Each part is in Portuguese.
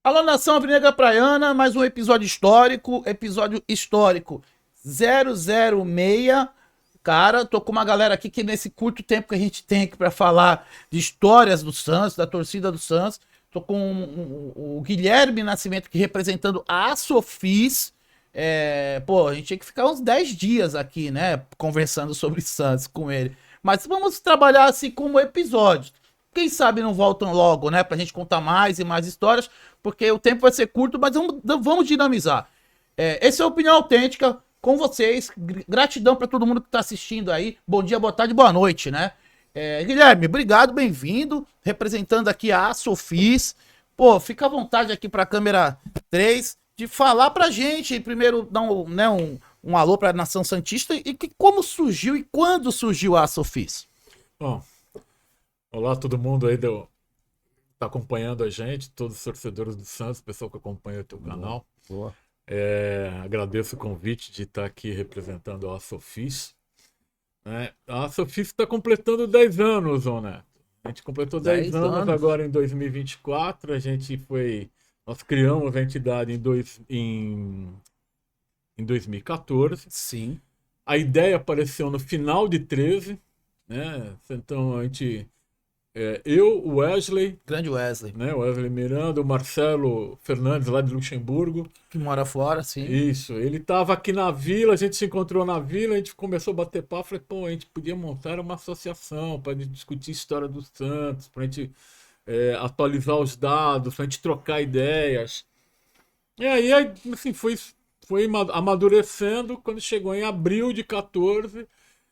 Alô, Nação Alvinegra Praiana, mais um episódio histórico 006. Cara, tô com uma galera aqui que nesse curto tempo que a gente tem aqui pra falar de histórias do Santos, da torcida do Santos, tô com o Guilherme Nascimento aqui representando a Sofis. A gente tinha que ficar uns 10 dias aqui, né, conversando sobre Santos com ele. Mas vamos trabalhar assim como episódio. Quem sabe não voltam logo, né? Pra gente contar mais e mais histórias, porque o tempo vai ser curto, mas vamos dinamizar. Essa é a Opinião Autêntica com vocês. Gratidão pra todo mundo que tá assistindo aí. Bom dia, boa tarde, boa noite, né? Guilherme, obrigado, bem-vindo. Representando aqui a Sofis. Pô, fica à vontade aqui pra câmera 3 de falar pra gente. Primeiro, dar um alô pra Nação Santista e como surgiu e quando surgiu a Sofis. Bom, olá todo mundo aí tá acompanhando a gente, todos os torcedores do Santos, pessoal que acompanha o teu canal. Boa. Agradeço o convite de estar aqui representando a Sofis. A Sofis está completando 10 anos, Neto. A gente completou 10 anos agora em 2024. Nós criamos a entidade em 2014. Sim. A ideia apareceu no final de 13, né? Então a gente... eu, o Wesley. Grande Wesley. Né? O Wesley Miranda, o Marcelo Fernandes, lá de Luxemburgo. Que mora fora, sim. Isso. Ele estava aqui na vila, a gente se encontrou na vila, a gente começou a bater papo. Falei, a gente podia montar uma associação para discutir a história do Santos, para a gente atualizar os dados, para a gente trocar ideias. E aí assim, foi amadurecendo. Quando chegou em abril de 14,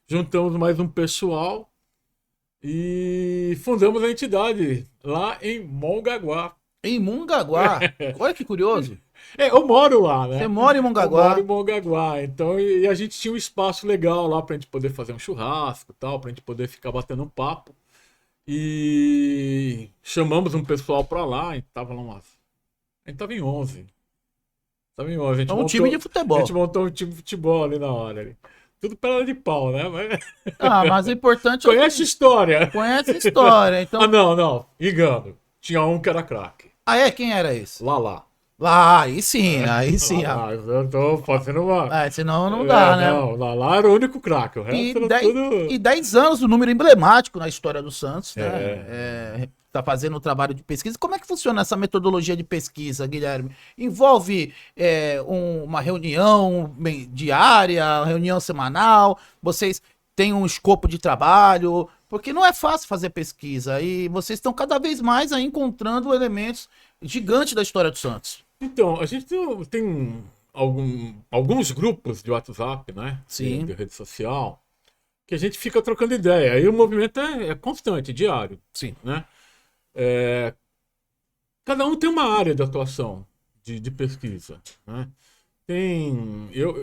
juntamos mais um pessoal. E fundamos a entidade lá em Mongaguá. Em Mongaguá? Olha que curioso. Eu moro lá, né? Você mora em Mongaguá? Eu moro em Mongaguá. Então, e a gente tinha um espaço legal lá pra gente poder fazer um churrasco e tal, pra gente poder ficar batendo um papo. E chamamos um pessoal pra lá, a gente tava em 11. A gente montou, time de futebol. A gente montou um time de futebol ali na hora. Ali. Tudo perna de pau, né? Mas o importante Conhece história. Conhece a história, então... Não. Engano. Tinha um que era craque. Quem era esse? Lá. Aí sim. Eu tô fazendo uma... senão não dá, né? Não, lá era o único craque. O resto era tudo... E 10 anos, um número emblemático na história do Santos, né? Tá fazendo um trabalho de pesquisa. Como é que funciona essa metodologia de pesquisa, Guilherme? Envolve uma reunião diária, reunião semanal? Vocês têm um escopo de trabalho? Porque não é fácil fazer pesquisa e vocês estão cada vez mais aí encontrando elementos gigantes da história do Santos. Então, a gente tem alguns grupos de WhatsApp, né? Sim. De rede social, que a gente fica trocando ideia. Aí o movimento é constante, diário. Sim. Né? Cada um tem uma área de atuação de pesquisa, né?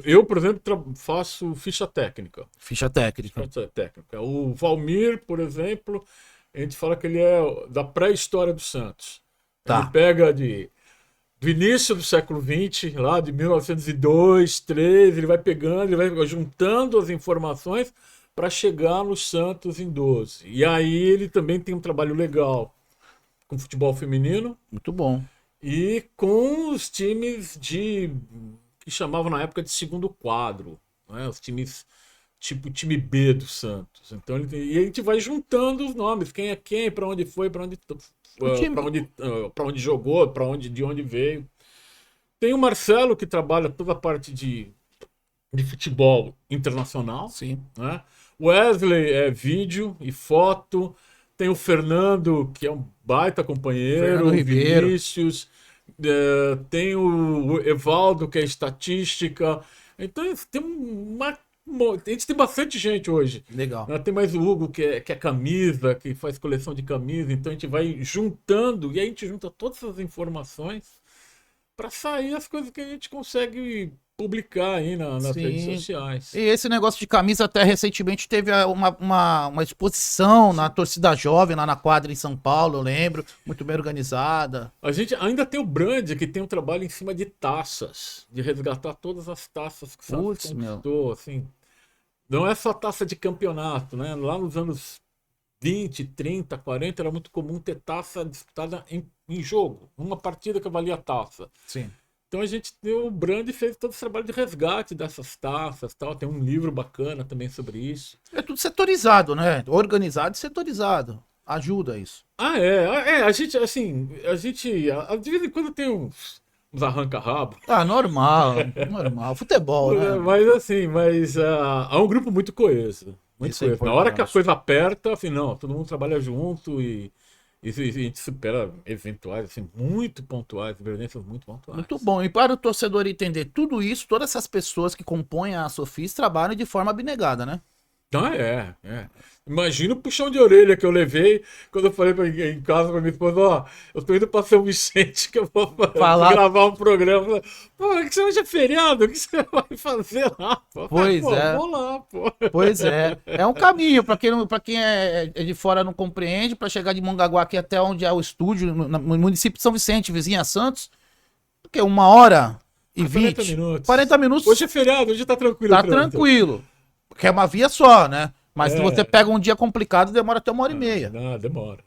Eu, por exemplo, faço ficha técnica. Ficha técnica. O Valmir, por exemplo, a gente fala que ele é da pré-história do Santos. Tá. Ele pega do início do século XX, lá de 1902, 13, ele vai pegando, ele vai juntando as informações para chegar no Santos em 12. E aí ele também tem um trabalho legal com futebol feminino. Muito bom. E com os times que chamavam na época de segundo quadro, né? Os times tipo time B do Santos. Então e a gente vai juntando os nomes, quem é quem, para onde foi, para onde jogou, de onde veio. Tem o Marcelo, que trabalha toda a parte de futebol internacional. Sim. Né? O Wesley é vídeo e foto. Tem o Fernando, que é um baita companheiro. Fernando Ribeiro. Vinícius. Tem o Evaldo, que é estatística. Então tem uma A gente tem bastante gente hoje. Legal. Tem mais o Hugo, que é camisa, que faz coleção de camisa, então a gente vai juntando, e aí a gente junta todas essas informações para sair as coisas que a gente consegue publicar aí nas redes sociais. E esse negócio de camisa, até recentemente teve uma exposição na torcida jovem, lá na quadra em São Paulo, eu lembro, muito bem organizada. A gente ainda tem o Brand, que tem um trabalho em cima de taças, de resgatar todas as taças que o Santos conquistou, assim. Não é só taça de campeonato, né? Lá nos anos 20, 30, 40, era muito comum ter taça disputada em jogo, uma partida que valia taça. Sim. Então a gente deu o Brand e fez todo esse trabalho de resgate dessas taças, tal. Tem um livro bacana também sobre isso. É tudo setorizado, né? Organizado e setorizado. Ajuda isso. A gente, assim, de vez em quando tem uns arranca-rabo. Normal. Futebol, né? Mas há um grupo muito coeso. Muito coeso. Na hora que a coisa aperta, assim, não, todo mundo trabalha junto e a gente supera eventuais, assim, muito pontuais, violências muito pontuais. Muito bom. E para o torcedor entender tudo isso, todas essas pessoas que compõem a Sofis trabalham de forma abnegada, né? Imagina o puxão de orelha que eu levei quando eu falei em casa pra minha esposa, eu tô indo pra São Vicente que eu vou gravar um programa. Pô, que você hoje é feriado, o que você vai fazer lá? Pô? Pois é. Vou lá, pô. Pois é. É um caminho, pra quem é de fora não compreende, pra chegar de Mongaguá aqui até onde é o estúdio, no município de São Vicente, vizinha Santos, que é 1h20. 40 minutos. 40 minutos. Hoje é feriado, hoje tá tranquilo. Tá tranquilo. Porque é uma via só, né? Mas se você pega um dia complicado, demora até 1h30. Não, demora.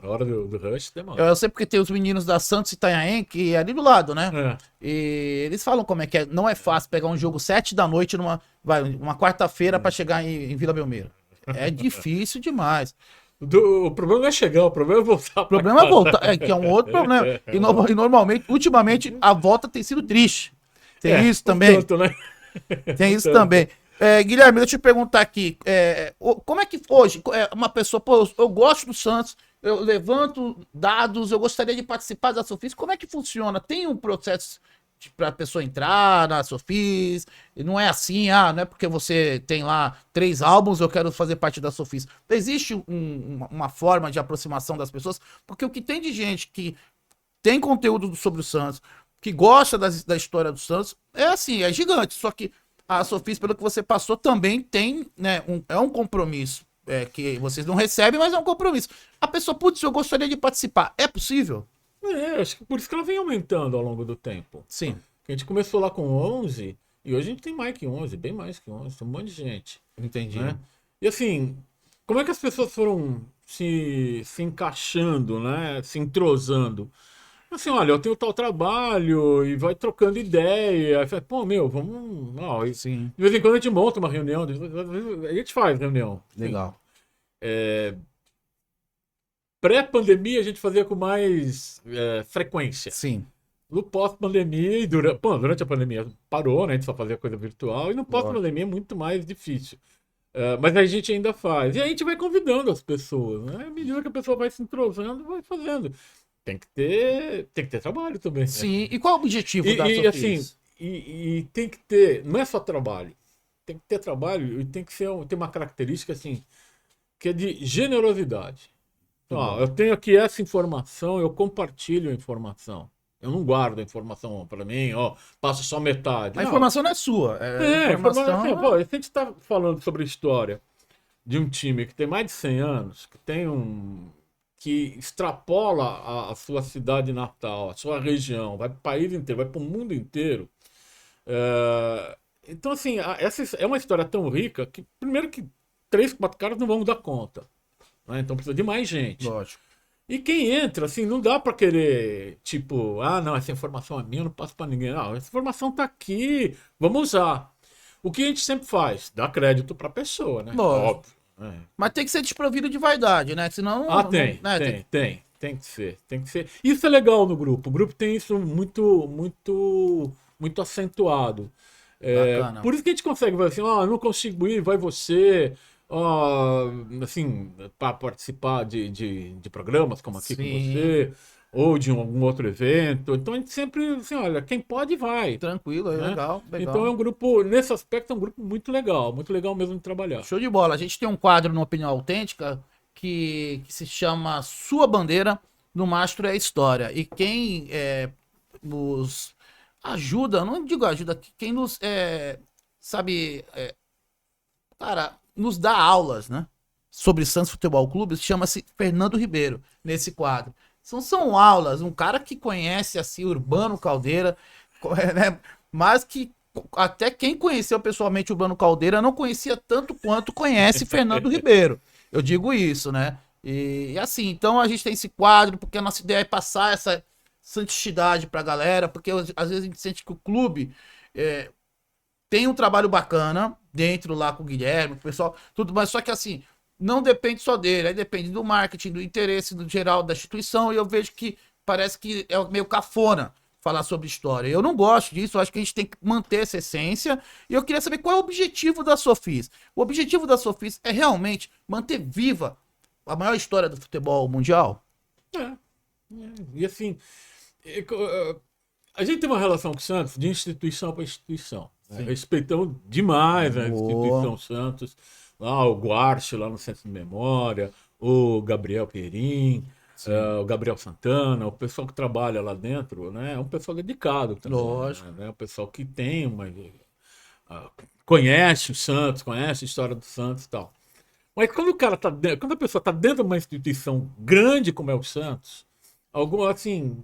A hora do rush demora. Eu sei porque tem os meninos da Santos e Itanhaém, que é ali do lado, né? E eles falam como é que é. Não é fácil pegar um jogo 7 da noite uma quarta-feira pra chegar em Vila Belmiro. É difícil demais. O problema não é chegar, o problema é voltar. O problema é voltar, que é um outro problema. E normalmente, ultimamente, a volta tem sido triste. Tem isso também. Tanto, né? Tem isso também. Guilherme, deixa eu te perguntar aqui, como é que hoje, uma pessoa, pô, eu gosto do Santos, eu levanto dados, eu gostaria de participar da Sofis, como é que funciona? Tem um processo para a pessoa entrar na Sofis? Não é assim, não é porque você tem lá 3 álbuns, eu quero fazer parte da Sofis. Existe uma forma de aproximação das pessoas? Porque o que tem de gente que tem conteúdo sobre o Santos, que gosta da história do Santos, é assim, é gigante, só que a Sofis, pelo que você passou, também tem, né, um compromisso, que vocês não recebem, mas é um compromisso. A pessoa, putz, eu gostaria de participar. É possível? Acho que por isso que ela vem aumentando ao longo do tempo. Sim. A gente começou lá com 11 e hoje a gente tem mais que 11, bem mais que 11, tem um monte de gente. Entendi. Né? E assim, como é que as pessoas foram se encaixando, né, se entrosando? Assim, olha, eu tenho tal trabalho e vai trocando ideia. Pô, vamos. Sim. De vez em quando a gente monta uma reunião, a gente faz reunião. Legal. Pré-pandemia a gente fazia com mais frequência. Sim. No pós-pandemia e durante a pandemia parou, né? A gente só fazia coisa virtual. E no pós-pandemia é muito mais difícil. Mas a gente ainda faz. E a gente vai convidando as pessoas, né? À medida que a pessoa vai se entrosando, vai fazendo. Tem que ter trabalho também. Sim, e qual é o objetivo da Sofis? Assim, e tem que ter, não é só trabalho, tem que ter trabalho e tem que ter uma característica assim, que é de generosidade. Então, eu tenho aqui essa informação, eu compartilho a informação. Eu não guardo a informação para mim, passo só metade. A informação não é sua. A informação... se a gente está falando sobre a história de um time que tem mais de 100 anos, que extrapola a sua cidade natal, a sua região, vai para o país inteiro, vai para o mundo inteiro. Então, assim, essa é uma história tão rica que, primeiro que 3, 4 caras não vão dar conta. Né? Então precisa de mais gente. Lógico. E quem entra, assim, não dá para querer, tipo, não, essa informação é minha, eu não passo para ninguém. Não, essa informação está aqui, vamos usar. O que a gente sempre faz? Dá crédito para a pessoa, né? Lógico. Óbvio. Mas tem que ser desprovido de vaidade, né? Senão. Tem que ser. Isso é legal no grupo. O grupo tem isso muito acentuado. Por isso que a gente consegue falar assim, eu não consigo ir, vai você. Assim, para participar de programas como aqui com você. ou de algum outro evento. Então a gente sempre, assim, olha, quem pode vai. Tranquilo, é Né? legal, legal. Então é um grupo, nesse aspecto, é um grupo muito legal mesmo de trabalhar. Show de bola. A gente tem um quadro no Opinião Autêntica que se chama Sua Bandeira no Mastro é a História. E quem nos ajuda, não digo ajuda, quem nos, sabe, cara, nos dá aulas, né? Sobre Santos Futebol Clube, chama-se Fernando Ribeiro, nesse quadro. São aulas, um cara que conhece, assim, Urbano Caldeira, né? Mas que até quem conheceu pessoalmente o Urbano Caldeira não conhecia tanto quanto conhece Fernando Ribeiro. Eu digo isso, né? E assim, então a gente tem esse quadro, porque a nossa ideia é passar essa santidade pra galera, porque às vezes a gente sente que o clube tem um trabalho bacana dentro lá com o Guilherme, com o pessoal, tudo, mas só que assim, não depende só dele, aí depende do marketing, do interesse do geral da instituição, e eu vejo que parece que é meio cafona falar sobre história. Eu não gosto disso, eu acho que a gente tem que manter essa essência, e eu queria saber qual é o objetivo da Sofis. O objetivo da Sofis é realmente manter viva a maior história do futebol mundial? É. E assim, a gente tem uma relação com o Santos de instituição para instituição. Né? Respeitamos demais a instituição Santos. Lá o Guarche, lá no Centro de Memória, o Gabriel Perim, o Gabriel Santana, o pessoal que trabalha lá dentro, né? É um pessoal dedicado também. Lógico. Né? O pessoal que tem conhece o Santos, conhece a história do Santos e tal. Mas quando o cara quando a pessoa está dentro de uma instituição grande como é o Santos, assim,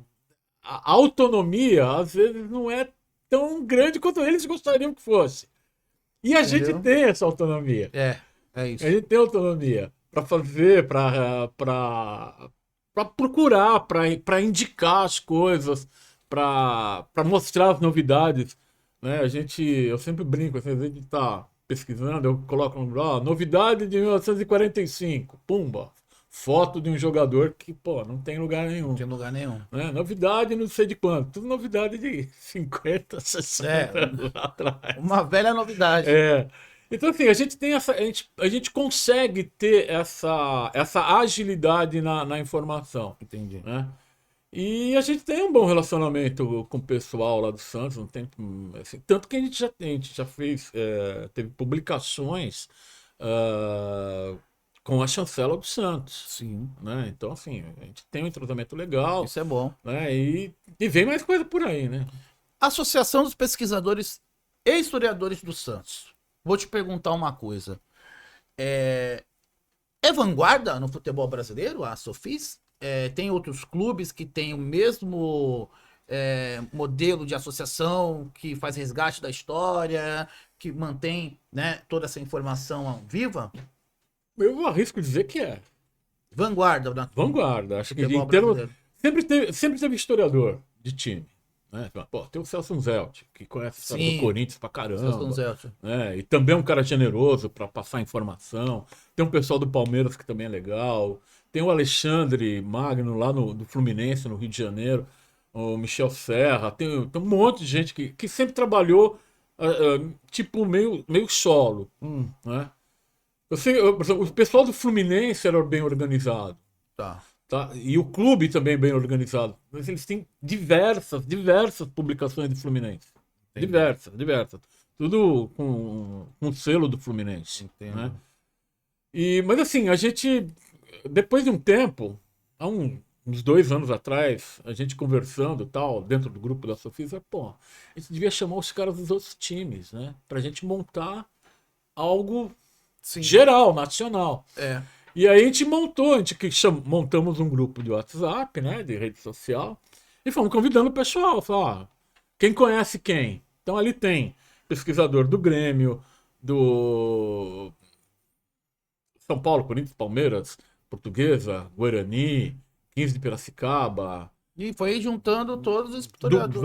a autonomia às vezes não é tão grande quanto eles gostariam que fosse. E a gente tem essa autonomia. É isso. A gente tem autonomia para fazer, para procurar, para indicar as coisas, para mostrar as novidades. Né? Eu sempre brinco, assim, às vezes a gente está pesquisando, eu coloco novidade de 1945, pumba, foto de um jogador que, pô, não tem lugar nenhum. Não tem lugar nenhum. Né? Novidade não sei de quanto, tudo novidade de 50, 60 anos atrás. Uma velha novidade. Então, assim, a gente tem a gente consegue ter essa agilidade na informação. Entendi. Né? E a gente tem um bom relacionamento com o pessoal lá do Santos, não tem, assim, tanto que a gente já fez, teve publicações com a chancela do Santos. Sim. Né? Então, assim, a gente tem um entrosamento legal. Isso é bom. Né? E vem mais coisa por aí, né? Associação dos Pesquisadores e Historiadores do Santos. Vou te perguntar uma coisa. É vanguarda no futebol brasileiro, a Sofis? Tem outros clubes que têm o mesmo modelo de associação, que faz resgate da história, que mantém, né, toda essa informação viva? Eu arrisco dizer que é. Vanguarda, né? Vanguarda. Acho que Futebol em termos, brasileiro. sempre teve historiador de time. Né? Pô, tem o Celso Zelt, que conhece a história do Corinthians pra caramba. Celso Zelt. Né? E também é um cara generoso para passar informação. Tem um pessoal do Palmeiras que também é legal. Tem o Alexandre Magno lá do Fluminense, no Rio de Janeiro. O Michel Serra. Tem um monte de gente que sempre trabalhou tipo meio solo. Né? Por exemplo, o pessoal do Fluminense era bem organizado. Tá. Tá? E o clube também é bem organizado. Mas eles têm diversas publicações do Fluminense. Entendi. Diversas. Tudo com o selo do Fluminense. Né? Mas assim, a gente, depois de um tempo, há uns 2 anos atrás, a gente conversando tal, dentro do grupo da Sofia, pô, a gente devia chamar os caras dos outros times, né? Pra gente montar algo geral, nacional. E aí a gente montamos um grupo de WhatsApp, né, de rede social, e fomos convidando o pessoal. Falar, quem conhece quem? Então ali tem pesquisador do Grêmio, do São Paulo, Corinthians, Palmeiras, Portuguesa, Guarani, 15 de Piracicaba. E foi juntando todos os historiadores.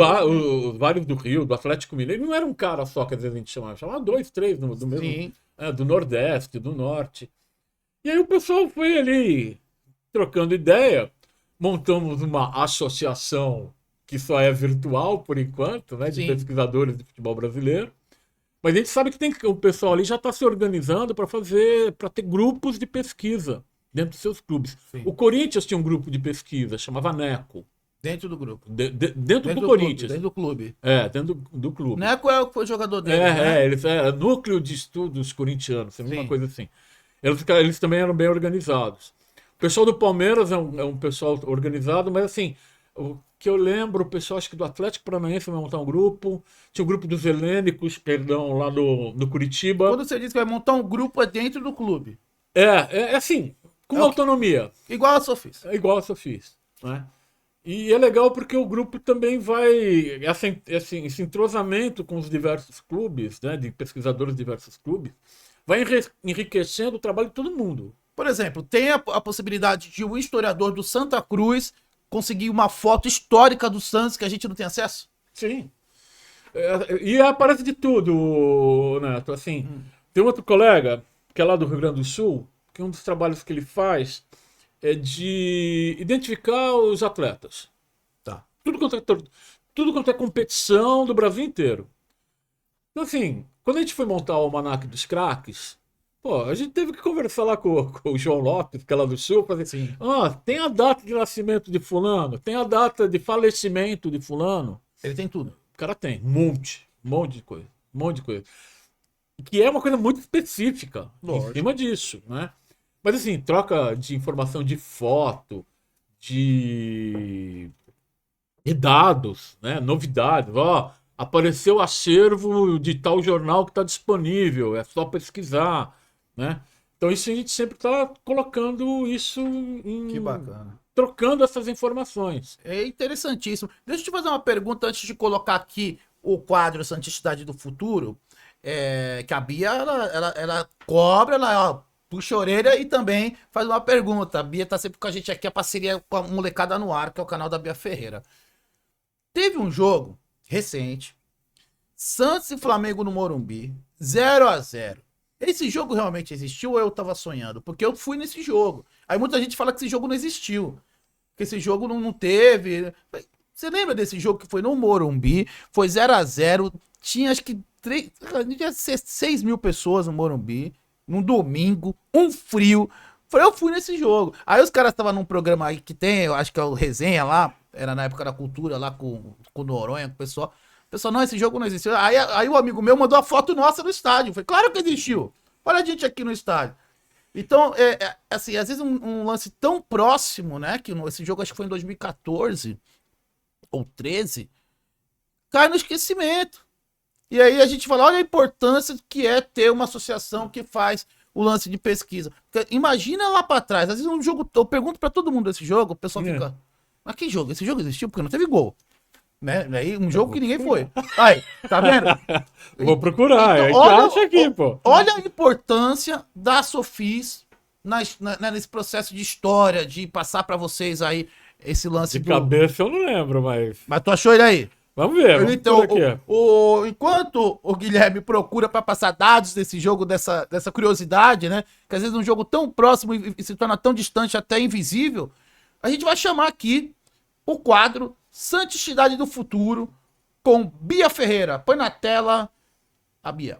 Vários do Rio, do Atlético Mineiro. Não era um cara só que às vezes a gente chamava 2, 3 do mesmo. Do Nordeste, do Norte. E aí o pessoal foi ali trocando ideia, montamos uma associação que só é virtual por enquanto, né, de pesquisadores de futebol brasileiro. Mas a gente sabe que o pessoal ali já está se organizando para ter grupos de pesquisa dentro dos seus clubes. O Corinthians tinha um grupo de pesquisa, chamava NECO. Dentro do grupo. Dentro do Corinthians. Dentro do clube. Dentro do clube. Não é qual foi o jogador dele, né? Eles núcleo de estudos corintianos, uma Sim. coisa assim. Eles também eram bem organizados. O pessoal do Palmeiras é um pessoal organizado, mas assim, o que eu lembro, o pessoal acho que do Atlético Paranaense vai montar um grupo, tinha o grupo dos Helênicos, perdão, lá no Curitiba. Quando você diz que vai montar um grupo é dentro do clube. É assim, com autonomia. Igual a Sofis. É igual a Sofis, né? E é legal porque o grupo também vai. Esse entrosamento com os diversos clubes, né, de pesquisadores de diversos clubes, vai enriquecendo o trabalho de todo mundo. Por exemplo, tem a possibilidade de um historiador do Santa Cruz conseguir uma foto histórica do Santos que a gente não tem acesso? Sim. E aparece de tudo, Neto. Assim, tem outro colega, que é lá do Rio Grande do Sul, que um dos trabalhos que ele faz é de identificar os atletas. Tá. Tudo quanto é competição do Brasil inteiro. Então, assim, quando a gente foi montar o Almanac dos Craques, pô, a gente teve que conversar lá com o João Lopes, que é lá do Sul, para dizer, Sim. tem a data de nascimento de fulano, tem a data de falecimento de fulano. Ele tem tudo. O cara tem um monte de coisa, um monte de coisa. Que é uma coisa muito específica em cima disso, né? Mas assim, troca de informação de foto, de dados, né? Novidades. Ó, apareceu acervo de tal jornal que está disponível, é só pesquisar, né? Então isso a gente sempre está colocando isso Que bacana. trocando essas informações. É interessantíssimo. Deixa eu te fazer uma pergunta antes de colocar aqui o quadro Santicidade do Futuro. Que a Bia, ela cobra, ela ó, puxa a orelha e também faz uma pergunta. A Bia tá sempre com a gente aqui, a parceria com a Molecada no Ar, que é o canal da Bia Ferreira. Teve um jogo recente, Santos e Flamengo no Morumbi, 0-0. Esse jogo realmente existiu ou eu tava sonhando? Porque eu fui nesse jogo. Aí muita gente fala que esse jogo não existiu. Que esse jogo não teve. Você lembra desse jogo que foi no Morumbi? Foi 0-0. Tinha acho que 6 mil pessoas no Morumbi. Num domingo. Um frio. Eu fui nesse jogo. Aí os caras estavam num programa aí que tem, eu acho que é o Resenha lá. Era na época da cultura lá com o Noronha, com o pessoal. O pessoal, não, esse jogo não existiu. Aí o amigo meu mandou a foto nossa no estádio. Eu falei, claro que existiu. Olha a gente aqui no estádio. Então, assim, às vezes um lance tão próximo, né? Que esse jogo acho que foi em 2014 ou 13, cai no esquecimento. E aí a gente fala, olha a importância que é ter uma associação que faz o lance de pesquisa. Porque imagina lá pra trás, às vezes um jogo, eu pergunto pra todo mundo desse jogo, o pessoal fica, mas que jogo? Esse jogo existiu porque não teve gol. Né? Aí um jogo que ninguém foi. Aí, tá vendo? Vou procurar, Então, acha aqui, pô. Olha a importância da Sofis nesse processo de história, de passar pra vocês aí esse lance de cabeça eu não lembro, mas tu achou ele aí? Vamos ver, vamos então, por aqui. Enquanto o Guilherme procura pra passar dados desse jogo, dessa curiosidade, né? Que às vezes um jogo tão próximo e se torna tão distante, até invisível, a gente vai chamar aqui o quadro Santicidade do Futuro com Bia Ferreira. Põe na tela a Bia.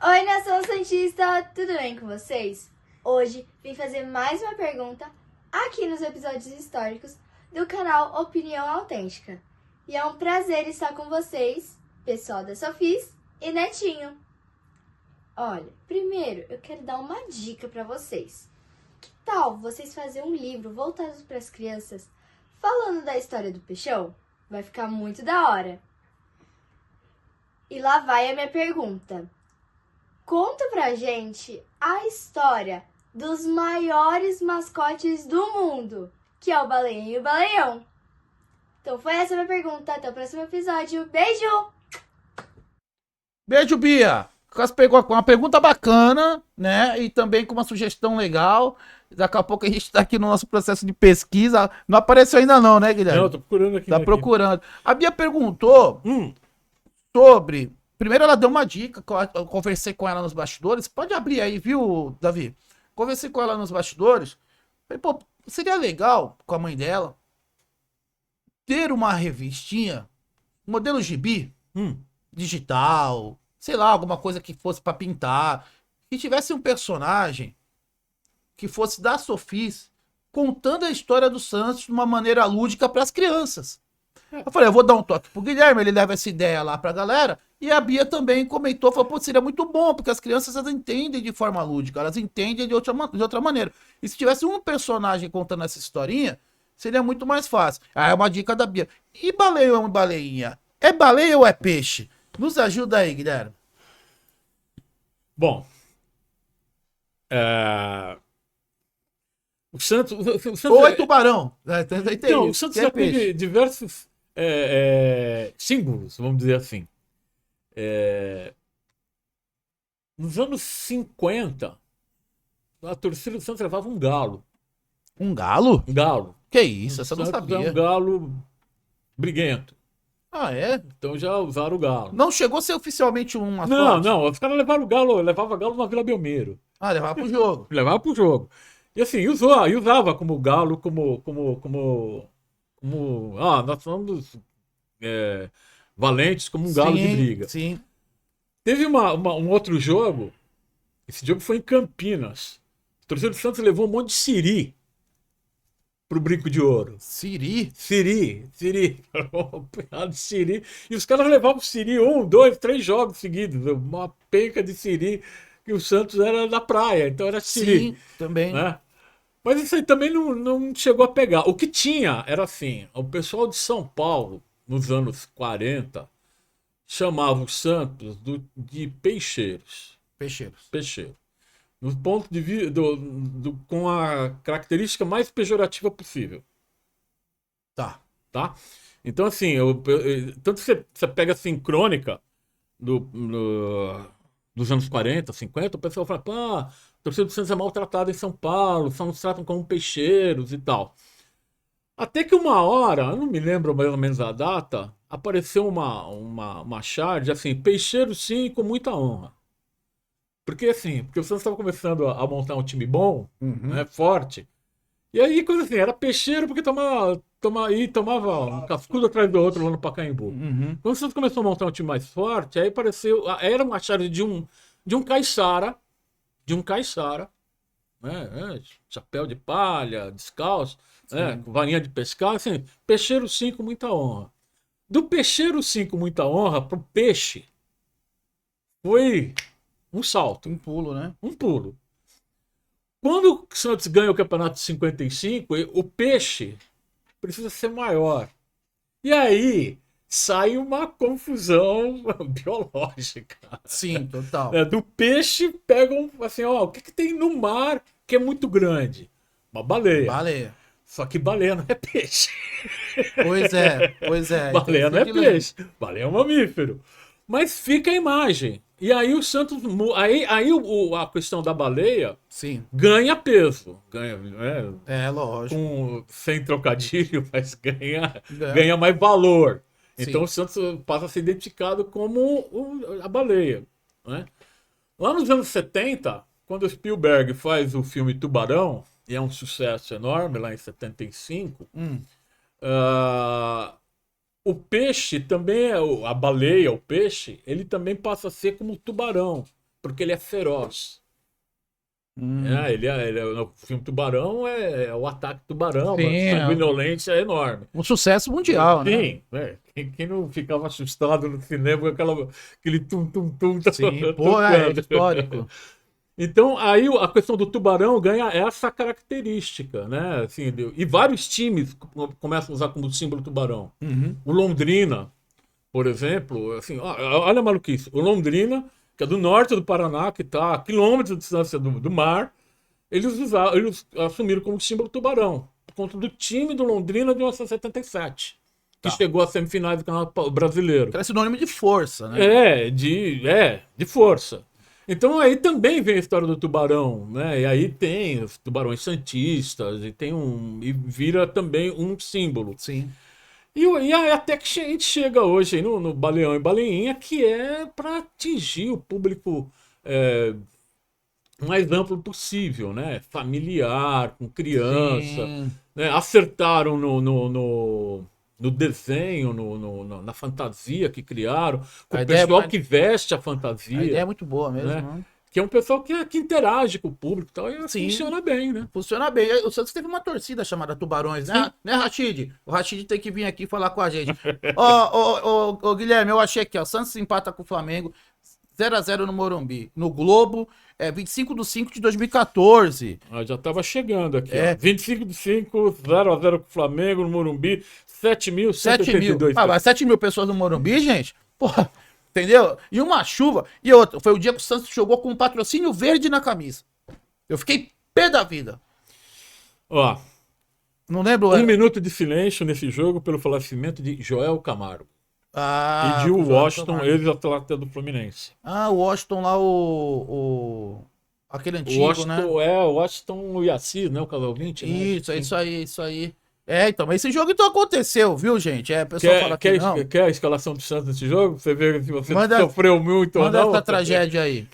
Oi, Nação Santista! Tudo bem com vocês? Hoje vim fazer mais uma pergunta aqui nos episódios históricos do canal Opinião Autêntica. E é um prazer estar com vocês, pessoal da Sofis e Netinho. Olha, primeiro eu quero dar uma dica para vocês. Que tal vocês fazerem um livro voltado para as crianças falando da história do Peixão? Vai ficar muito da hora. E lá vai a minha pergunta. Conta pra gente a história dos maiores mascotes do mundo, que é o Baleiinho e o Baleião. Então foi essa a minha pergunta. Até o próximo episódio. Beijo! Beijo, Bia! Pegou com uma pergunta bacana, né? E também com uma sugestão legal. Daqui a pouco a gente tá aqui no nosso processo de pesquisa. Não apareceu ainda não, né, Guilherme? Não, tô procurando aqui. Tá procurando. A Bia perguntou sobre... Primeiro ela deu uma dica, eu conversei com ela nos bastidores. Pode abrir aí, viu, Davi? Conversei com ela nos bastidores. Falei, pô, seria legal, com a mãe dela, ter uma revistinha, modelo gibi, digital, sei lá, alguma coisa que fosse pra pintar. Que tivesse um personagem que fosse da Sofis contando a história do Santos de uma maneira lúdica pras crianças. Eu falei, eu vou dar um toque pro Guilherme, ele leva essa ideia lá pra galera. E a Bia também comentou, falou, pô, seria muito bom, porque as crianças elas entendem de forma lúdica, elas entendem de outra maneira. E se tivesse um personagem contando essa historinha, seria muito mais fácil. Ah, é uma dica da Bia. E baleia ou baleinha? É baleia ou é peixe? Nos ajuda aí, Guilherme. Bom, o Santos... O Santos Ou é tubarão? Entendi. Então, o Santos Que é já teve peixe. diversos símbolos, vamos dizer assim. Nos anos 50, a torcida do Santos levava um galo. Um galo? Um galo. Que isso, O essa eu não Santos é sabia. um galo briguento. Ah, é? Então já usaram o galo. Não chegou a ser oficialmente um Não, mascote? não, os caras levaram o galo, levava galo na Vila Belmiro. Ah, levava pro jogo. Levava pro jogo. E assim, e usava como galo, nós somos valentes como um galo de briga. Sim. Teve um outro jogo, esse jogo foi em Campinas. O torcedor do Santos levou um monte de siri pro Brinco de Ouro. Siri? Siri. Um punhado de siri. E os caras levavam siri 1, 2, 3 jogos seguidos. Uma penca de siri, que o Santos era da praia, então era siri. Sim, também. Né? Mas isso aí também não chegou a pegar. O que tinha era assim, o pessoal de São Paulo, nos anos 40, chamava o Santos de peixeiros. Peixeiros. No ponto de vista com a característica mais pejorativa possível. Tá. Tá? Então, assim, tanto que você pega assim, crônica dos anos 40, 50, o pessoal fala, pô, a torcida do Santos é maltratada em São Paulo, só nos tratam como peixeiros e tal. Até que uma hora, eu não me lembro mais ou menos a data, apareceu uma charge assim, peixeiro sim, com muita honra. Porque assim, porque o Santos estava começando a montar um time bom, né, forte. E aí, coisa assim, era peixeiro porque tomava um cascudo atrás do outro lá no Pacaembu. Quando o Santos começou a montar um time mais forte, aí apareceu, era uma charge de um caiçara, né, chapéu de palha, descalço, né, com varinha de pescar, assim, peixeiro sim com muita honra. Do peixeiro sim com muita honra pro peixe foi um salto, Um pulo, né? um pulo. Quando o Santos ganha o campeonato de 55, o peixe precisa ser maior. E aí sai uma confusão biológica. Sim, total. Do peixe pegam assim, ó, o que tem no mar que é muito grande? Uma baleia. Baleia. Só que baleia não é peixe. Pois é. Baleia Então, não é fique lendo. peixe. Baleia é um mamífero. Mas fica a imagem. E aí o Santos. A questão da baleia Sim. ganha peso. Ganha, Lógico. sem trocadilho, mas ganha mais valor. Então Sim. o Santos passa a ser identificado como a baleia. Né? Lá nos anos 70, quando o Spielberg faz o filme Tubarão, e é um sucesso enorme lá em 75, o peixe também, a baleia, o peixe, ele também passa a ser como o tubarão, porque ele é feroz. No filme Tubarão é o ataque tubarão, Sim, a sanguinolência é enorme. Um sucesso mundial, né? Sim, quem não ficava assustado no cinema com aquele tum-tum-tum Sim, pô, é histórico. Então, aí a questão do tubarão ganha essa característica, né? Assim, e vários times começam a usar como símbolo tubarão. O Londrina, por exemplo, assim, olha a maluquice. O Londrina, que é do norte do Paraná, que está a quilômetros de distância do mar, eles assumiram como símbolo tubarão, por conta do time do Londrina de 1977, que chegou às semifinais do Campeonato Brasileiro. Que era sinônimo de força, né? De força. Então aí também vem a história do tubarão, né? E aí tem os tubarões santistas, e vira também um símbolo. Sim. E aí até que a gente chega hoje aí no Baleão e Baleinha, que é para atingir o público mais amplo possível, né? Familiar, com criança. Sim. Né? Acertaram no no desenho, na fantasia que criaram, com A o ideia é pessoal mais- que veste a A fantasia. ideia é muito boa mesmo. Né? Né? Que é um pessoal que interage com o público e tal, e Sim. funciona bem, né? Funciona bem. O Santos teve uma torcida chamada Tubarões, né? Né, Rashid? O Rashid tem que vir aqui falar com a gente. Ô, Guilherme, eu achei aqui, ó. Santos empata com o Flamengo 0x0 no Morumbi. No Globo, 25/5/2014. Já estava chegando aqui. É. Ó. 25/5, 0x0 com o Flamengo no Morumbi, 7 mil. 7.182. Mas 7 mil pessoas no Morumbi, gente? Porra, entendeu? E uma chuva. E outra, foi o dia que o Santos jogou com um patrocínio verde na camisa. Eu fiquei pé da vida. Ó, Não lembro. 1 minuto de silêncio nesse jogo pelo falecimento de Joel Camargo Ah, e de foi o Washington, Camargo. ex-atleta do Fluminense. Ah, o Washington lá, aquele O antigo, né? Washington o Washington e Assis, né? O casal 20, né? Isso, é isso aí, isso aí. Então, mas esse jogo então aconteceu, viu, gente? O pessoal fala que não. Quer a escalação do Santos nesse jogo? Você vê se você Manda- sofreu muito ou Manda não. essa tragédia aí.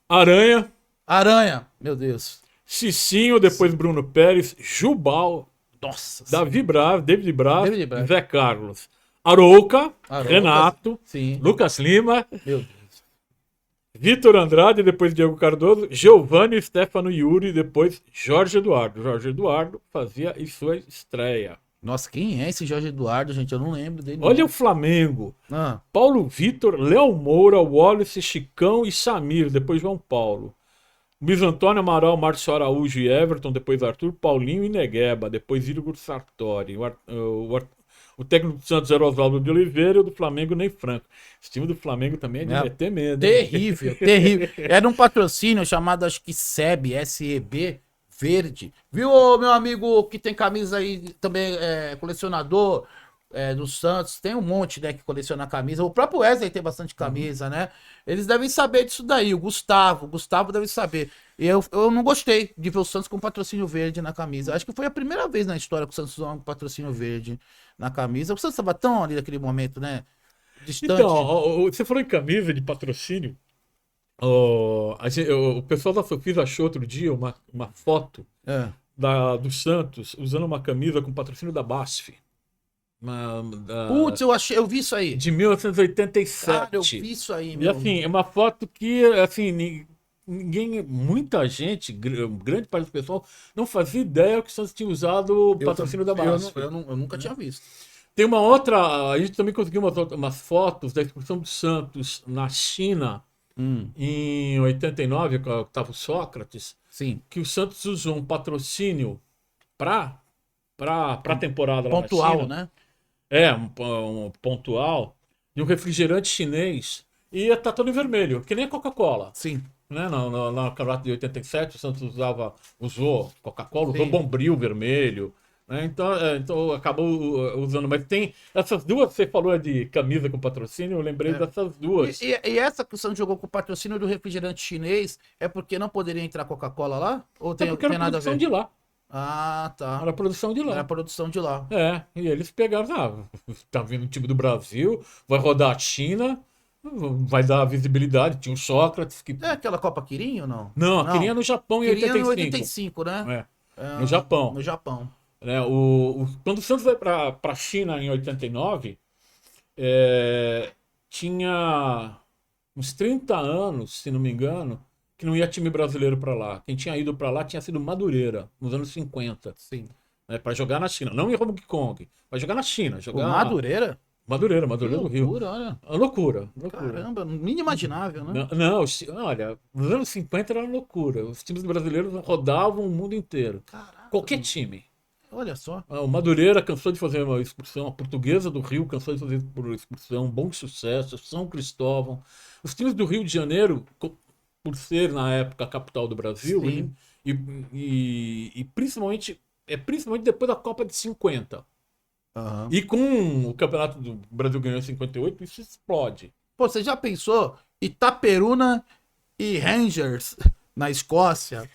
Aranha, Aranha, meu Deus. Cicinho, depois Bruno Pérez, Jubal, Nossa. David Braz, David Braz. Zé Carlos, Arouca, Arouca, Renato, Sim, Lucas Lima, meu Deus. Vitor Andrade, depois Diego Cardoso, Giovanni, Stefano Yuri, depois Jorge Eduardo. Jorge Eduardo fazia sua estreia. Nossa, quem é esse Jorge Eduardo, gente? Eu não lembro dele. Olha não. o Flamengo. Ah, Paulo Vitor, Léo Moura, Wallace, Chicão e Samir, depois João Paulo. Luiz Antônio Amaral, Márcio Araújo e Everton, depois Arthur Paulinho e Negueba, depois Igor Sartori. O técnico do Santos era Oswaldo de Oliveira e o do Flamengo Ney Franco. Esse time do Flamengo também é de É. meter medo. hein? terrível, terrível. Era um patrocínio chamado, acho que SEB, SEB, verde. Viu, ô, meu amigo que tem camisa aí, também colecionador do Santos, tem um monte, né, que coleciona camisa. O próprio Wesley tem bastante camisa, né? Eles devem saber disso daí. O Gustavo deve saber. Eu não gostei de ver o Santos com patrocínio verde na camisa. Acho que foi a primeira vez na história que o Santos usou um patrocínio verde na camisa. O Santos estava tão ali naquele momento, né? Distante. Então, você falou em camisa de patrocínio. O pessoal da Sofis achou outro dia uma foto É. do Santos usando uma camisa com patrocínio da BASF. Putz, eu vi isso aí. De 1987. Cara, eu vi isso aí, E meu. assim, é uma foto que, assim, muita gente, grande parte do pessoal, não fazia ideia que o Santos tinha usado o patrocínio da BASF. Eu nunca tinha visto. Tem uma outra, a gente também conseguiu umas fotos da excursão do Santos na China, em 89, que estava o Sócrates, Sim. que o Santos usou um patrocínio para a temporada lá na Pontual, China. né? Um pontual, de um refrigerante chinês, e tá todo em vermelho, que nem a Coca-Cola. Sim. Né? No campeonato de 87, o Santos usou Coca-Cola, usou Sim. Bombril vermelho. Né? Então acabou usando. Mas tem essas duas, você falou de camisa com patrocínio, eu lembrei dessas duas. E essa que o Santos jogou com o patrocínio do refrigerante chinês é porque não poderia entrar Coca-Cola lá? Ou tem, Porque era tem nada a produção ver? de lá. Ah, tá. Era produção de Era lá. a produção de lá. E eles pegaram, tá vindo o time do Brasil, vai rodar a China, vai dar visibilidade. Tinha o Sócrates que. É aquela Copa Quirinho ou não? Não, a Quirinha no Japão em Quirinho 85. no 85, né? No Japão. No Japão. Né, quando o Santos vai para a China em 89, tinha uns 30 anos, se não me engano, que não ia time brasileiro para lá. Quem tinha ido para lá tinha sido Madureira, nos anos 50. Sim. Né, para jogar na China. Não em Hong Kong, para jogar na China. O Madureira? Madureira Que do Rio. loucura, olha. Loucura. Caramba, inimaginável, né? Não, olha, nos anos 50 era loucura. Os times brasileiros rodavam o mundo inteiro. Caraca. Qualquer time. Olha só. O Madureira cansou de fazer uma excursão, a Portuguesa do Rio cansou de fazer por excursão, Bom Sucesso, São Cristóvão. Os times do Rio de Janeiro, por ser na época a capital do Brasil, Sim. e principalmente depois da Copa de 50. Aham. E com o Campeonato do Brasil ganhou em 58, isso explode. Pô, você já pensou Itaperuna e Rangers na Escócia?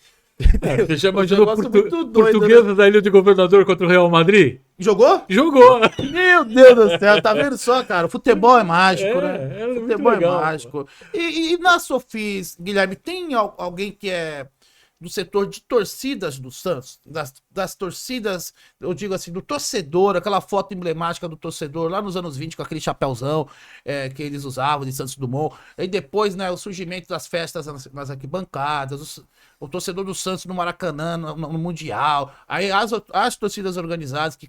Você já Um imaginou negócio muito doido, Portuguesa da Ilha de Governador contra o Real Madrid? Jogou? Jogou! Meu Deus do céu, tá vendo só, cara? O futebol é mágico, É, né? é muito Futebol legal, é mágico. E na Sofis, Guilherme, tem alguém que é do setor de torcidas do Santos, das torcidas, eu digo assim, do torcedor, aquela foto emblemática do torcedor lá nos anos 20 com aquele chapéuzão que eles usavam de Santos Dumont. E depois, né, o surgimento das festas nas arquibancadas, o torcedor do Santos no Maracanã, no Mundial. Aí as torcidas organizadas que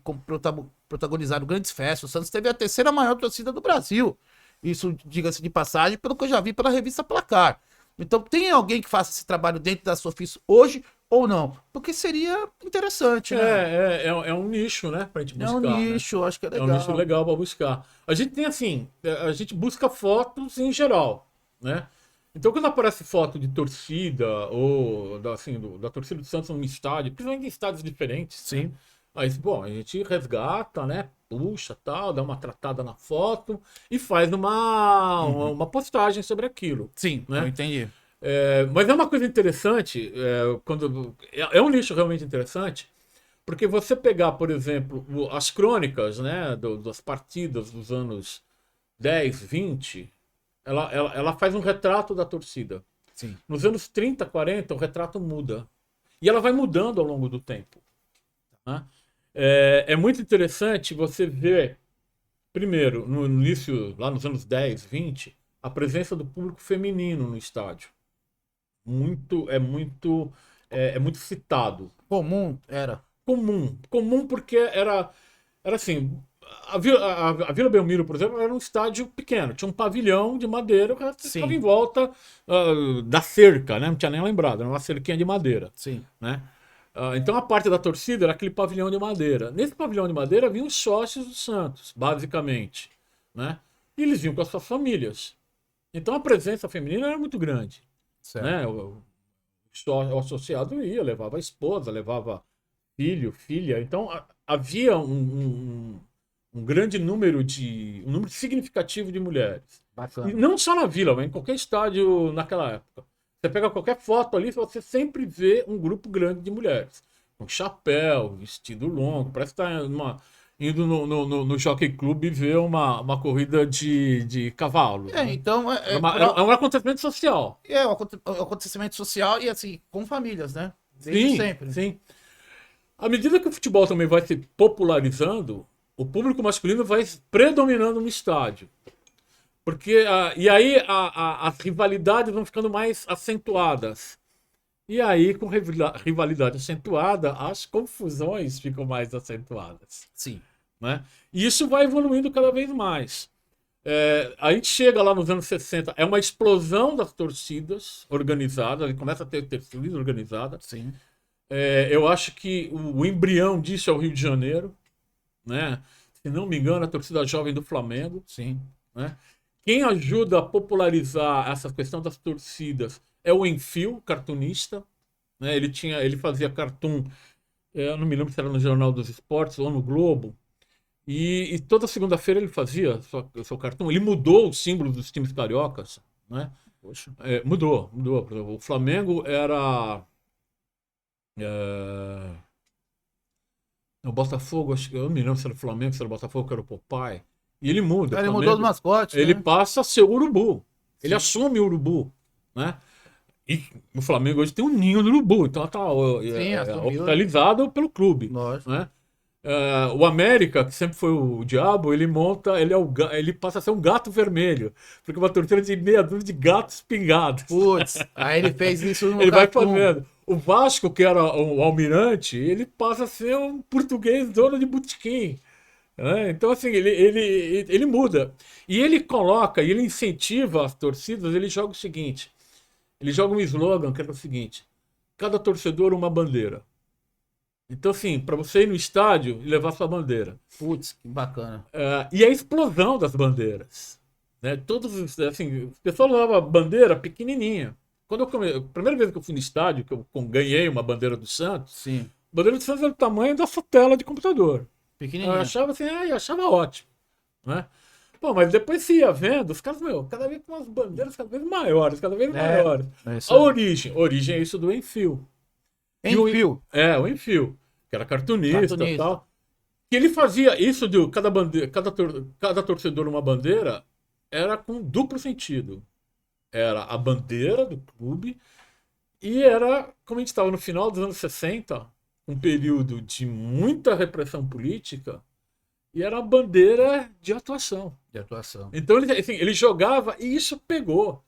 protagonizaram grandes festas. O Santos teve a terceira maior torcida do Brasil. Isso, diga-se de passagem, pelo que eu já vi pela revista Placar. Então, tem alguém que faça esse trabalho dentro da Sofis hoje ou não? Porque seria interessante, né? É um nicho, né? Pra gente buscar. É um nicho, acho que é legal. É um nicho legal para buscar. A gente tem assim, a gente busca fotos em geral, né? Então, quando aparece foto de torcida ou da torcida do Santos num estádio, principalmente em estádios diferentes, Sim. né? Mas, bom, a gente resgata, né? Puxa, tal, dá uma tratada na foto e faz uma postagem sobre aquilo. Sim, né? eu entendi. Mas é uma coisa interessante, é um nicho realmente interessante, porque você pegar, por exemplo, as crônicas, né, das partidas dos anos 10, 20, ela faz um retrato da torcida. Sim. Nos anos 30, 40, o retrato muda. E ela vai mudando ao longo do tempo. Né? É muito interessante você ver, primeiro, no início, lá nos anos 10, 20, a presença do público feminino no estádio. É muito citado. Comum era. Comum porque era assim, a Vila Belmiro, por exemplo, era um estádio pequeno, tinha um pavilhão de madeira que estava em volta da cerca, né? Não tinha nem lembrado, era uma cerquinha de madeira. Sim. Né? Então a parte da torcida era aquele pavilhão de madeira. Nesse pavilhão de madeira vinham os sócios do Santos, basicamente. Né? E eles vinham com as suas famílias. Então a presença feminina era muito grande. Certo. Né? O associado ia, levava a esposa, levava filho, filha. Então havia um grande número um número significativo de mulheres. Bacana. E não só na Vila, mas em qualquer estádio naquela época. Você pega qualquer foto ali, você sempre vê um grupo grande de mulheres. Com chapéu, vestido longo, parece que está indo no Jockey Club ver uma corrida de cavalo. Né? Então É um acontecimento social. É um acontecimento social e assim, com famílias, né? Desde Sim, sempre. sim. À medida que o futebol também vai se popularizando, o público masculino vai predominando no estádio. Porque, e aí as rivalidades vão ficando mais acentuadas. E aí, com rivalidade acentuada, as confusões ficam mais acentuadas. Sim. Né? E isso vai evoluindo cada vez mais. A gente chega lá nos anos 60, é uma explosão das torcidas organizadas, começa a ter torcida organizada. Sim. Eu acho que o embrião disso é o Rio de Janeiro. Né? Se não me engano, a torcida jovem do Flamengo. Sim. Né? Quem ajuda a popularizar essa questão das torcidas é o Enfio, cartunista. Né? Ele fazia cartoon, eu não me lembro se era no Jornal dos Esportes ou no Globo. E toda segunda-feira ele fazia seu cartoon. Ele mudou o símbolo dos times cariocas. Né? Poxa. Mudou. Por exemplo, o Flamengo era... O Botafogo, acho que eu não me lembro se era o Flamengo, se era o Botafogo, que era o Popeye. E ele muda. Ele mudou os mascotes. Ele né? passa a ser o urubu. Ele Sim. assume o urubu. Né? E o Flamengo hoje tem um ninho do urubu. Então está oficializado pelo clube. Lógico. Né? O América, que sempre foi o diabo, ele passa a ser um gato vermelho. Porque uma torcida de meia dúzia de gatos pingados. Putz, aí ele fez isso no Ele vai cartoon. fazendo. O Vasco, que era o almirante, ele passa a ser um português dono de botequim. Então, assim, ele muda. E ele coloca, e ele incentiva as torcidas, ele joga o seguinte. Ele joga um slogan que é o seguinte: cada torcedor uma bandeira. Então, assim, para você ir no estádio e levar sua bandeira. Putz, que bacana. E a explosão das bandeiras. Né? Assim, o pessoal levava bandeira pequenininha. A primeira vez que eu fui no estádio, que eu ganhei uma bandeira do Santos, Sim. a bandeira do Santos era do tamanho dessa tela de computador. Pequenininho. Eu achava assim, eu achava ótimo. Né? Bom, mas depois se ia vendo, os caras, cada vez com umas bandeiras cada vez maiores, cada vez maiores. isso A origem é isso do Enfio. Enfio. O Enfio, que era cartunista e Cartunista. tal. Que ele fazia isso de cada torcedor uma bandeira, era com duplo sentido. Era a bandeira do clube E era, como a gente estava no final dos anos 60, um período de muita repressão política, e era a bandeira de atuação. De atuação. Então ele jogava e isso pegou.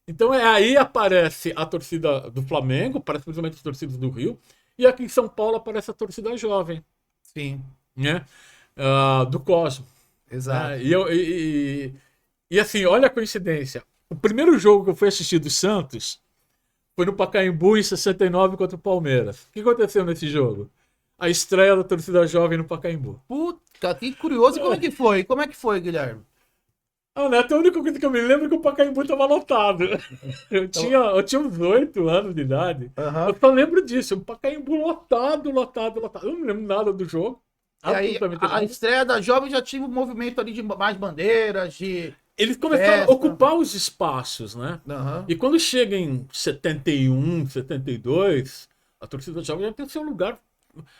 Então aí aparece a torcida do Flamengo, aparece principalmente as torcidas do Rio, e aqui em São Paulo aparece a torcida jovem, Sim, né? Do Cosmo. exato. Né? E assim, olha a coincidência. O primeiro jogo que eu fui assistir do Santos foi no Pacaembu em 69 contra o Palmeiras. O que aconteceu nesse jogo? A estreia da torcida jovem no Pacaembu. Puta, que curioso. E como é que foi? Como é que foi, Guilherme? Neto, a única coisa que eu me lembro é que o Pacaembu estava lotado. Eu tinha uns 8 anos de idade. Aham. Eu só lembro disso. O Pacaembu lotado. Eu não me lembro nada do jogo. E aí, Absolutamente a nada. estreia da Jovem já tinha um movimento ali de mais bandeiras, de... Eles começaram Festa. a ocupar os espaços, né? Aham. E quando chega em 71, 72, a torcida jovem já tem o seu lugar.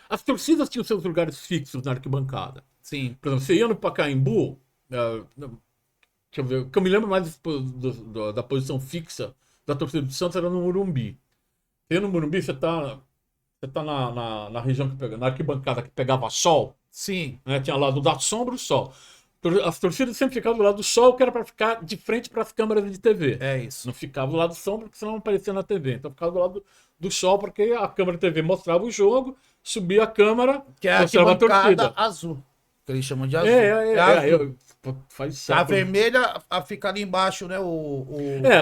As torcidas tinham seus lugares fixos na arquibancada. Sim. Por exemplo, você ia no Pacaembu, deixa eu ver, o que eu me lembro mais da posição fixa da torcida do Santos era no Morumbi. Você ia no Morumbi, você tá na região na arquibancada que pegava sol, Sim. né? Tinha lá do da sombra o sol. As torcidas sempre ficavam do lado do sol, que era para ficar de frente para as câmeras de TV. É isso. Não ficava do lado do sombra, porque senão não aparecia na TV. Então ficava do lado do sol, porque a câmera de TV mostrava o jogo, subia a câmera, Que é a mostrava a arquibancada torcida. azul. Que eles chamam de azul. É, faz A século. vermelha fica ali embaixo, né?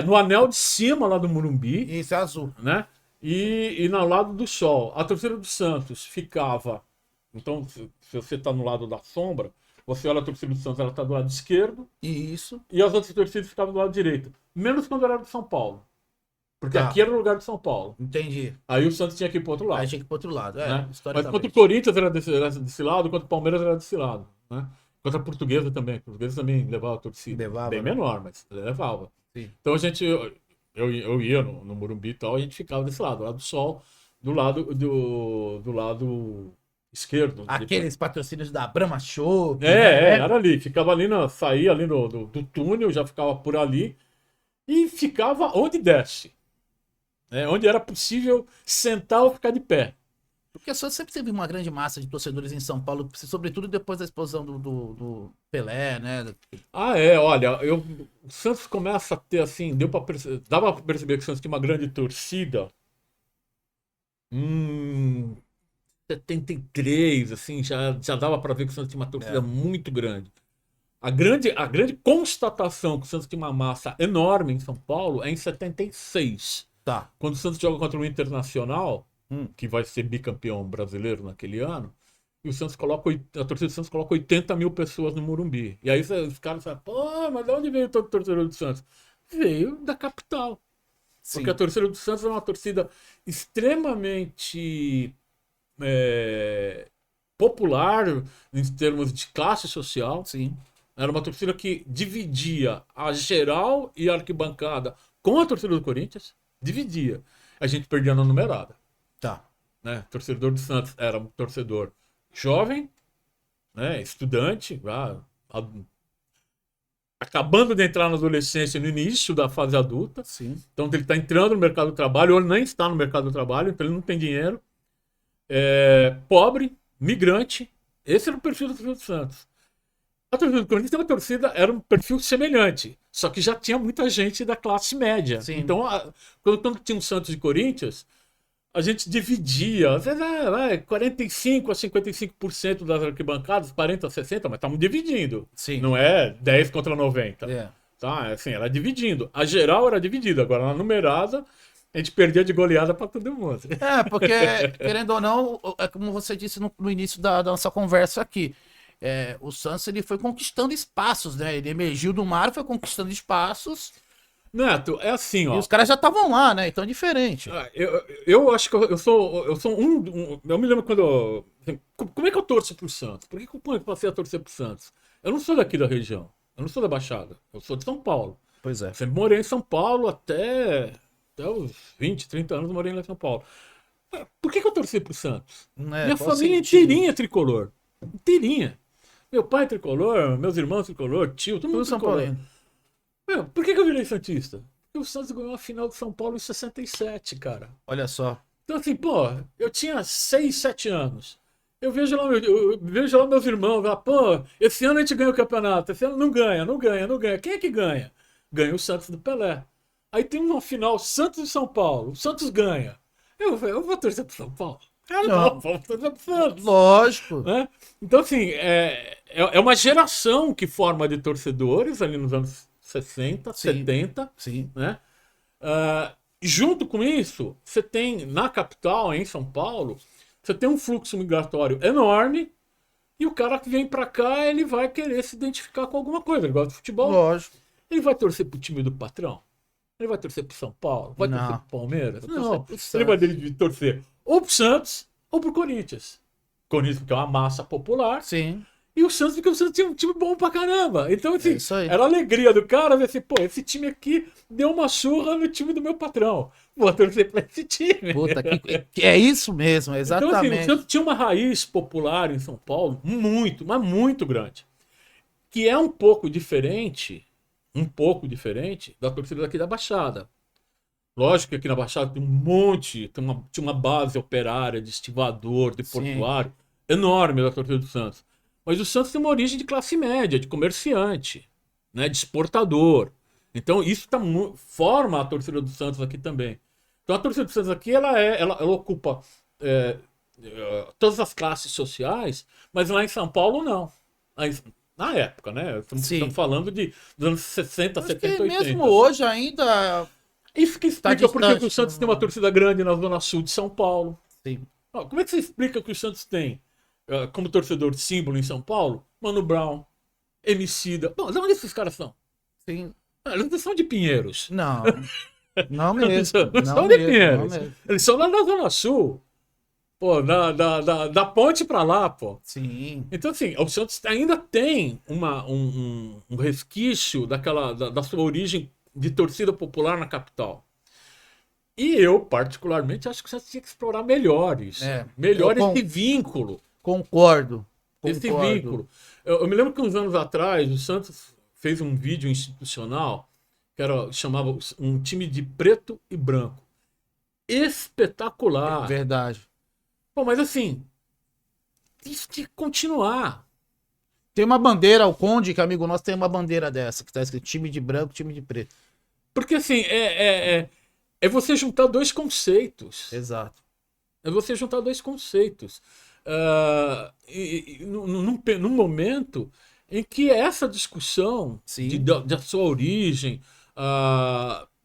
No anel de cima lá do Morumbi, Isso é azul. né? E no lado do sol. A torcida do Santos ficava. Então, se você está no lado da sombra, você olha a torcida do Santos, ela está do lado esquerdo, Isso. e as outras torcidas ficavam do lado direito. Menos quando era do São Paulo. Porque Tá. aqui era o lugar de São Paulo. Entendi. Aí o Santos tinha que ir pro outro lado. Aí tinha que ir pro outro lado. Né? Mas Historicamente. quanto o Corinthians era desse lado, quanto o Palmeiras era desse lado. Né? Quanto a Portuguesa também. A Portuguesa também levava a torcida. Levava, Bem né? menor, mas levava. Sim. Então a gente, eu ia no Morumbi e tal, a gente ficava desse lado, do lado do sol, do lado esquerdo. Aqueles patrocínios da Brahma Show. Era ali. Ficava ali, saía ali do túnel, já ficava por ali e ficava onde desce. Onde era possível sentar ou ficar de pé. Porque o Santos sempre teve uma grande massa de torcedores em São Paulo, sobretudo depois da explosão do Pelé, né? Olha, o Santos começa a ter assim, dava pra perceber que o Santos tinha uma grande torcida. 73, assim, já dava pra ver que o Santos tinha uma torcida muito grande. A grande constatação que o Santos tinha uma massa enorme em São Paulo é em 76. Tá. Quando o Santos joga contra o Internacional, que vai ser bicampeão brasileiro naquele ano, e a torcida do Santos coloca 80 mil pessoas no Morumbi. E aí os caras falam, pô, mas de onde veio todo o torcedor do Santos? Veio da capital. Sim. Porque a torcida do Santos é uma torcida extremamente popular em termos de classe social. Sim. Era uma torcida que dividia a geral e a arquibancada com a torcida do Corinthians. Dividia. A gente perdia na numerada. Tá. Né? O torcedor do Santos era um torcedor jovem, né? Estudante, acabando de entrar na adolescência, no início da fase adulta. Sim. Então ele está entrando no mercado do trabalho, ou ele nem está no mercado do trabalho, então ele não tem dinheiro. Pobre, migrante. Esse era o perfil da torcida do Santos. A torcida do Corinthians era um perfil semelhante, só que já tinha muita gente da classe média. Sim. Então, quando tinha um Santos e Corinthians, a gente dividia, às vezes 45% a 55% das arquibancadas, 40% a 60%, mas estamos dividindo. Sim. Não é 10 contra 90. É. Tá? Assim, era dividindo. A geral era dividida, agora na numerada, a gente perdia de goleada para todo mundo. Porque, querendo ou não, é como você disse no início da nossa conversa aqui. O Santos ele foi conquistando espaços, né? Ele emergiu do mar, foi conquistando espaços. Neto, é assim, ó. E os caras já estavam lá, né? Então é diferente. Eu acho que eu sou eu me lembro quando como é que eu torço pro Santos? Por que eu passei a torcer pro Santos? Eu não sou daqui da região. Eu não sou da Baixada. Eu sou de São Paulo. Pois é. Eu sempre morei em São Paulo até os 20, 30 anos eu morei lá em São Paulo. Por que eu torci pro Santos? Minha família inteirinha é tricolor. Inteirinha. Meu pai é tricolor, meus irmãos tricolor, tio, todo mundo Tudo São tricolor. Paulino. Por que eu virei santista? E o Santos ganhou a final de São Paulo em 67, cara. Olha só. Então, assim, pô, eu tinha 6, 7 anos. Eu vejo lá meus irmãos lá, pô, esse ano a gente ganha o campeonato, esse ano não ganha. Quem é que ganha? Ganha o Santos do Pelé. Aí tem uma final Santos e São Paulo. O Santos ganha. Eu vou torcer pro São Paulo. Não, vou torcer pro Santos. Lógico. Né? Então, assim, é uma geração que forma de torcedores ali nos anos 60, Sim. 70. Sim. Né? Junto com isso, você tem na capital, em São Paulo, você tem um fluxo migratório enorme e o cara que vem pra cá, ele vai querer se identificar com alguma coisa. Ele gosta de futebol, Lógico. ele vai torcer pro time do patrão, ele vai torcer pro São Paulo, vai Não. torcer pro Palmeiras, Vai torcer não, pro Santos. ele vai torcer ou pro Santos ou pro Corinthians. Corinthians porque é uma massa popular. Sim. E o Santos, porque o Santos tinha um time bom pra caramba. Então, assim, isso aí. era a alegria do cara ver assim, pô, esse time aqui deu uma surra no time do meu patrão. Vou torcer pra esse time. Puta, é isso mesmo, Então, assim, exatamente. o Santos tinha uma raiz popular em São Paulo muito, mas muito grande. Que é um pouco diferente da torcida daqui da Baixada. Lógico que aqui na Baixada tem um monte, tinha uma base operária, de estivador, de Sim. portuário, enorme da torcida do Santos. Mas o Santos tem uma origem de classe média, de comerciante, né, de exportador. Então isso forma a torcida do Santos aqui também. Então a torcida do Santos aqui ela ocupa todas as classes sociais, mas lá em São Paulo não. Na época, né? Estamos falando dos anos 60, Acho 70, que 80. mesmo hoje ainda. Isso que explica por que distante, o Santos né? tem uma torcida grande na Zona Sul de São Paulo. Sim. Como é que você explica que o Santos tem como torcedor de símbolo em São Paulo? Mano Brown, Emicida. Bom, de onde esses caras são? Sim. Eles não são de Pinheiros. Não. Não mesmo. Não são Não de mesmo, Pinheiros. não mesmo. Eles são lá na Zona Sul. Pô, da ponte pra lá, pô. Sim. Então, assim, o Santos ainda tem um resquício da sua origem de torcida popular na capital. E eu, particularmente, acho que o Santos tinha que explorar melhor isso. Melhor esse vínculo. Concordo. Esse vínculo. Eu me lembro que uns anos atrás, o Santos fez um vídeo institucional que chamava um time de preto e branco. Espetacular. Verdade. Pô, mas assim, isso tinha que continuar. Tem uma bandeira, o Conde, que é amigo nosso, tem uma bandeira dessa, que tá escrito time de branco, time de preto. Porque assim, é você juntar dois conceitos. Exato. É você juntar dois conceitos. Num momento em que essa discussão da sua origem,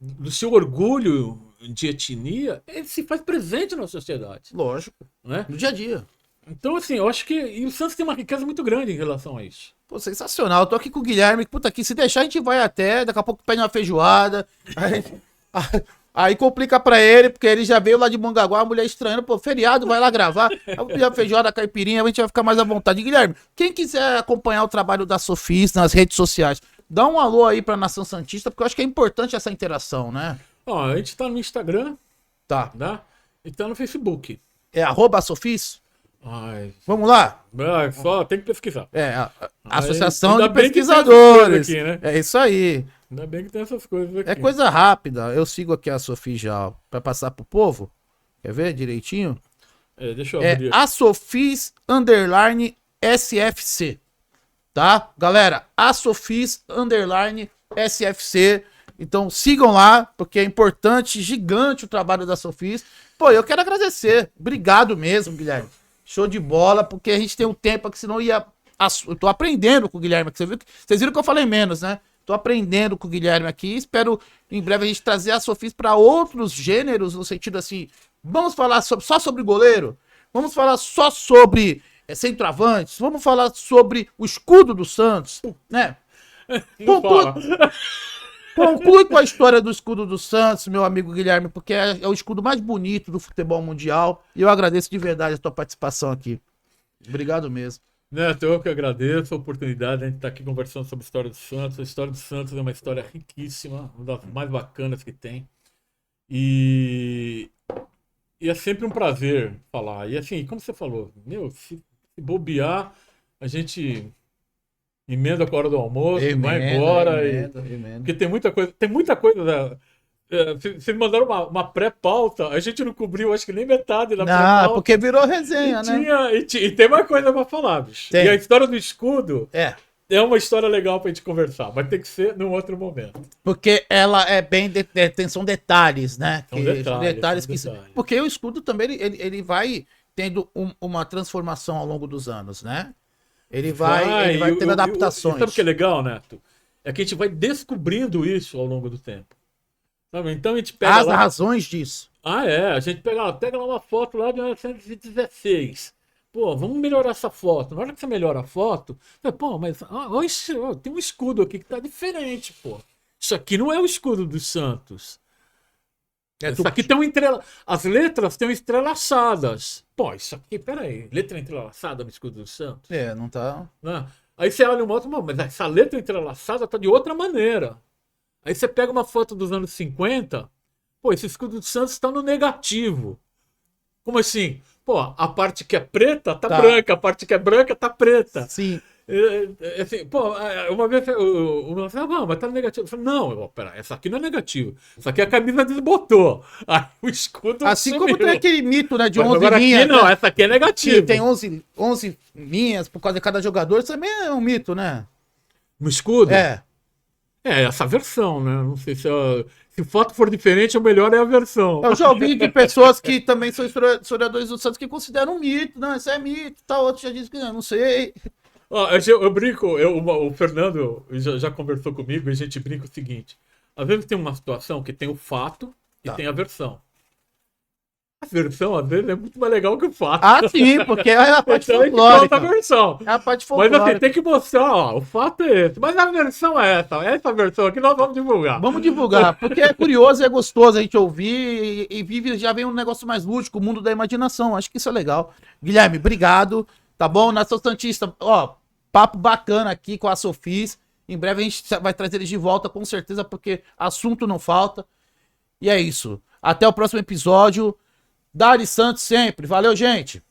do seu orgulho de etnia, ele se faz presente na sociedade. Lógico. Né? No dia a dia. Então, assim, eu acho que e o Santos tem uma riqueza muito grande em relação a isso. Pô, sensacional. Eu tô aqui com o Guilherme. Puta, aqui, se deixar, a gente vai até. Daqui a pouco pede uma feijoada. Aí complica pra ele, porque ele já veio lá de Mongaguá, a mulher estranhando, pô, feriado, vai lá gravar. Aí eu pedir a feijoada, a caipirinha, a gente vai ficar mais à vontade. Guilherme, quem quiser acompanhar o trabalho da Sofis nas redes sociais, dá um alô aí pra Nação Santista, porque eu acho que é importante essa interação, né? Ó, a gente tá no Instagram, Tá. né? E tá no Facebook. É @Sofis? Ai, Vamos lá? só tem que pesquisar. Associação ainda de bem que tem essas Pesquisadores. coisas aqui, né? É isso aí. Ainda bem que tem essas coisas aqui. É coisa rápida. Eu sigo aqui a Sofis já pra passar pro povo. Quer ver direitinho? Deixa eu É abrir. a Sofis _ SFC. Tá? Galera, a Sofis _ SFC. Então sigam lá, porque é importante, gigante o trabalho da Sofis. Pô, eu quero agradecer. Obrigado mesmo, Guilherme. Show de bola, porque a gente tem um tempo aqui, senão ia. Eu tô aprendendo com o Guilherme aqui. Vocês viram que eu falei menos, né? Tô aprendendo com o Guilherme aqui. Espero em breve a gente trazer a Sofis para outros gêneros, no sentido assim. Vamos falar só sobre goleiro? Vamos falar só sobre centroavantes? Vamos falar sobre o escudo do Santos, né? Não fala. Conclui com a história do escudo do Santos, meu amigo Guilherme, porque é o escudo mais bonito do futebol mundial. E eu agradeço de verdade a tua participação aqui. Obrigado mesmo. Neto, eu que agradeço a oportunidade de a gente estar aqui conversando sobre a história do Santos. A história do Santos é uma história riquíssima, uma das mais bacanas que tem. E é sempre um prazer falar. E assim, como você falou, se bobear, a gente emenda com a hora do almoço, vai embora. Emenda. Porque tem muita coisa Vocês mandaram uma pré-pauta, a gente não cobriu, acho que nem metade da Não, pré-pauta. porque virou resenha, né? E tem mais coisa pra falar, bicho. Tem. E a história do escudo É, é uma história legal pra gente conversar, mas tem que ser num outro momento. porque ela é bem. São detalhes, né? São detalhes, que. são detalhes. Porque o escudo também ele vai tendo uma transformação ao longo dos anos, né? Ele vai tendo adaptações. Sabe o que é legal, Neto? É que a gente vai descobrindo isso ao longo do tempo. Sabe? Então a gente pega As lá... razões disso. A gente pega lá uma foto lá de 1916. Pô, vamos melhorar essa foto. Na hora que você melhora a foto, pô, mas tem um escudo aqui que tá diferente, pô. Isso aqui não é o escudo dos Santos. Isso aqui tem as letras estão entrelaçadas. Pô, isso aqui, peraí, letra entrelaçada no escudo dos Santos? Não tá. Né? Aí você olha uma outra, mas essa letra entrelaçada tá de outra maneira. Aí você pega uma foto dos anos 50, pô, esse escudo dos Santos está no negativo. Como assim? Pô, a parte que é preta tá branca, a parte que é branca tá preta. Sim. Assim, pô, uma vez mas tá no negativo. Eu falei, não, pera, essa aqui não é negativo. Essa aqui a camisa desbotou. Aí o escudo Assim sumiu. como tem aquele mito, né, de Mas 11 agora linhas. aqui não, né? essa aqui é negativo. Que tem 11 linhas por causa de cada jogador. Isso também é um mito, né? No escudo? É. É, essa versão, né? Não sei se foto for diferente, o melhor é a versão. Eu já ouvi de pessoas que também são historiadores do Santos que consideram um mito. Não, isso é mito, tal. Outro já disse que não sei. Eu brinco, o Fernando já conversou comigo e a gente brinca o seguinte: às vezes tem uma situação que tem o fato e tem a versão. A versão, às vezes, é muito mais legal que o fato. Ah, sim, porque é a parte Então a gente folclórica. conta a versão. É a parte Mas folclórica. assim, tem que mostrar, ó, o fato é esse. Mas a versão é essa versão aqui nós vamos divulgar. Vamos divulgar, porque é curioso e é gostoso a gente ouvir e vive, já vem um negócio mais lúdico, o mundo da imaginação. Acho que isso é legal. Guilherme, obrigado. Tá bom? Nação Santista, ó, papo bacana aqui com a Sofis. Em breve a gente vai trazer eles de volta, com certeza, porque assunto não falta. E é isso. Até o próximo episódio. Dari Santos sempre. Valeu, gente.